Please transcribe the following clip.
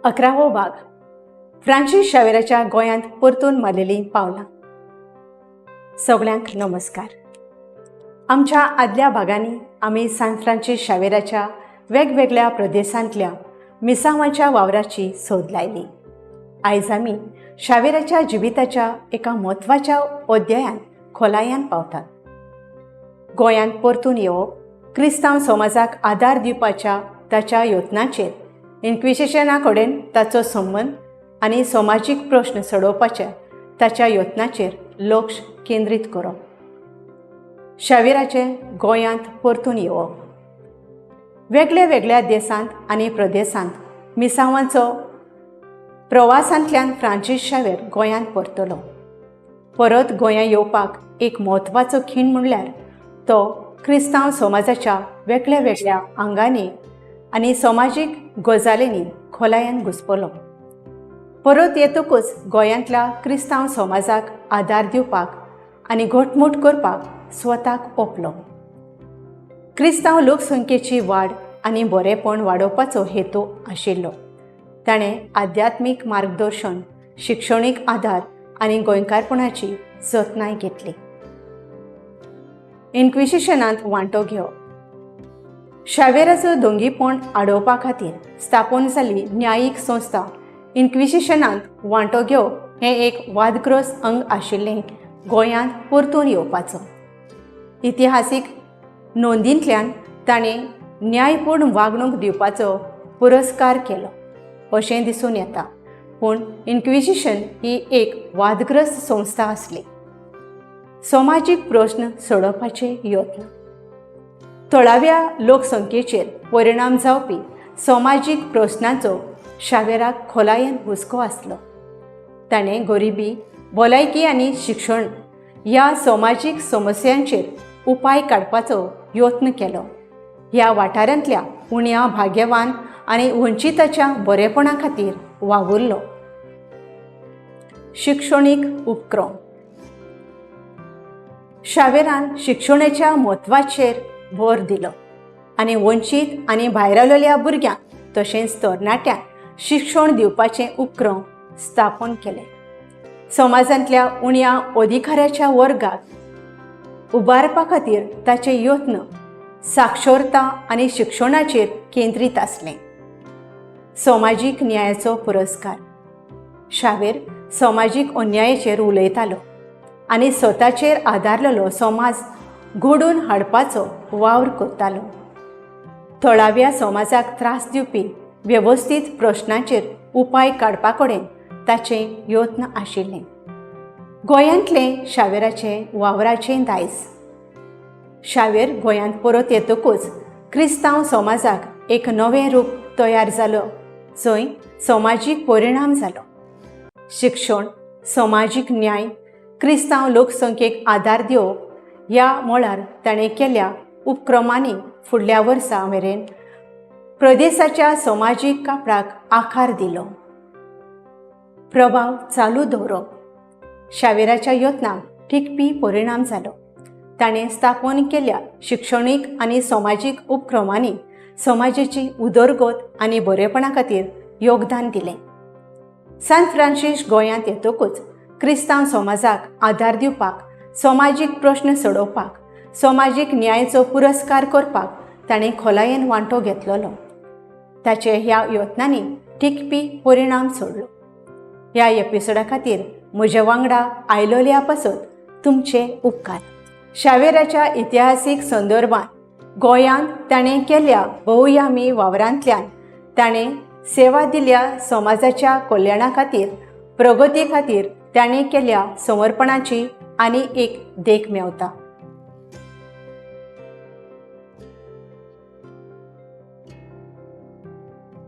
11वो भाग फ्रांसिस शावेराच्या गोंयांत परतून मारलेली पावलां। सगळ्यांक नमस्कार। आमच्या आदल्या भागांनी आमी सान फ्रांसिस शावेराच्या वेगवेगळ्या प्रदेशांतल्या मिसावांच्या वावराची सोद लायली। आयज आमी शावेराच्या जिविताच्या एका म्हत्वाच्या अध्यायान खोलायान पावतात। गोंयांत परतून येवप, क्रिस्तांव समाजाक आदार दिवपाच्या ताच्या यत्नांचेर, इन्क्विजिशना कडेन ताचो संबंद आनी समाजीक प्रश्न सोडोवपाच्या ताच्या यत्नांचेर लक्ष केंद्रीत करप। शावेराचें गोंयांत परतून येवप। वेगळ्या वेगळ्या देशांत आनी प्रदेशांत मिसावांचो प्रवासांतल्यान फ्रांसिस शावेर गोंयांत परतलो। परत गोंयां येवपाक एक म्हत्वाचो खीण म्हणल्यार तो क्रिस्तांव समाजाच्या वेगळ्या वेगळ्या आंगांनी आनी समाजीक गजालींनी खोलायेन घुसपलो। परत येतकूच गोंयांतल्या क्रिस्तांव समाजाक आदार दिवपाक आनी घटमूट करपाक स्वताक ओंपलो। क्रिस्तांव लोकसंख्येची वाड आनी बरेपण वाडोवपाचो हेतू आशिल्लो। ताणें आध्यात्मीक मार्गदर्शन, शिक्षणीक आदार आनी गोंयकारपणाची जतनाय घेतली। इन्क्विजिशनांत वांटो घेवप। शावेराचो दोंगीपण आडोवपा खातीर स्थापन जाल्ली न्यायीक संस्था इन्क्विजिशनांत वांटो घेवप हें एक वादग्रस्त अंग आशिल्लें गोंयांत परतून येवपाचो। इतिहासीक नोंदींतल्यान ताणें न्यायपूर्ण वागणूक दिवपाचो पुरस्कार केलो अशें दिसून येता, पूण इन्क्विजिशन ही एक वादग्रस्त संस्था आसली। समाजीक प्रश्न सोडोवपाचे यत्न। थळाव्या लोकसंख्येचेर परिणाम जावपी समाजीक प्रश्नांचो शावेराक खोलायेन हुस्को आसलो। ताणें गरिबी, भलायकी आनी शिक्षण ह्या समाजीक समस्यांचेर उपाय काडपाचो यत्न केलो। ह्या वाठारांतल्या उण्या भाग्यवान आनी वंचिताच्या बरेपणा खातीर वावुरलो। शिक्षणीक उपक्रम। शावेरान शिक्षणाच्या म्हत्वाचेर भर दिलो आनी वंचीत आनी भायरलेल्या भुरग्यांक तशेंच तरणाट्यांक शिक्षण दिवपाचे उपक्रम स्थापन केले। समाजांतल्या उण्या अधिकाराच्या वर्गाक उबारपा खातीर ताचे यत्न साक्षरता आनी शिक्षणाचेर केंद्रीत आसले। समाजीक न्यायाचो पुरस्कार। शावेर समाजीक अन्यायाचेर उलयतालो आनी स्वताचेर आदारलेलो समाज घडोवन हाडपाचो वावर करतालो। थळाव्या समाजाक त्रास दिवपी वेवस्थीत प्रश्नांचेर उपाय काडपा कडेन ताचें यत्न आशिल्लें। गोंयांतलें शावेराचें वावराचें दायज। शावेर गोंयांत परत येतकूच क्रिस्तांव समाजाक एक नवें रूप तयार जालो, जंय समाजीक परिणाम जालो। शिक्षण, समाजीक न्याय, क्रिस्तांव लोकसंख्येक आदार दिवप ह्या मळार ताणें केल्ल्या उपक्रमांनी फुडल्या वर्सां मेरेन प्रदेशाच्या समाजीक कापडाक आकार दिलो। प्रभाव चालू दवरप। शावेराच्या यत्नाक टिकपी परिणाम जालो। ताणें स्थापन केल्ल्या शिक्षणीक आनी समाजीक उपक्रमांनी समाजाची उदरगत आनी बरेपणा खातीर योगदान दिलें। सान फ्रांसिस गोंयांत येतकूच क्रिस्तांव समाजाक आदार दिवपाक, समाजीक प्रश्न सोडोवपाक, समाजीक न्यायाचो पुरस्कार करपाक ताणें खोलायेन वांटो घेतलोलो। ताचे ह्या यत्नांनी टिकपी परिणाम सोडलो। ह्या एपिसोडा खातीर म्हजे वांगडा आयलोल्या पासत तुमचे उपकार। शावेराच्या इतिहासीक संदर्भांत गोंयांत ताणें केल्ल्या भोवयामी वावरांतल्यान ताणें सेवा दिल्ल्या समाजाच्या कल्याणा खातीर, प्रगती खातीर ताणें केल्ल्या समर्पणाची आनी एक देख मेवता।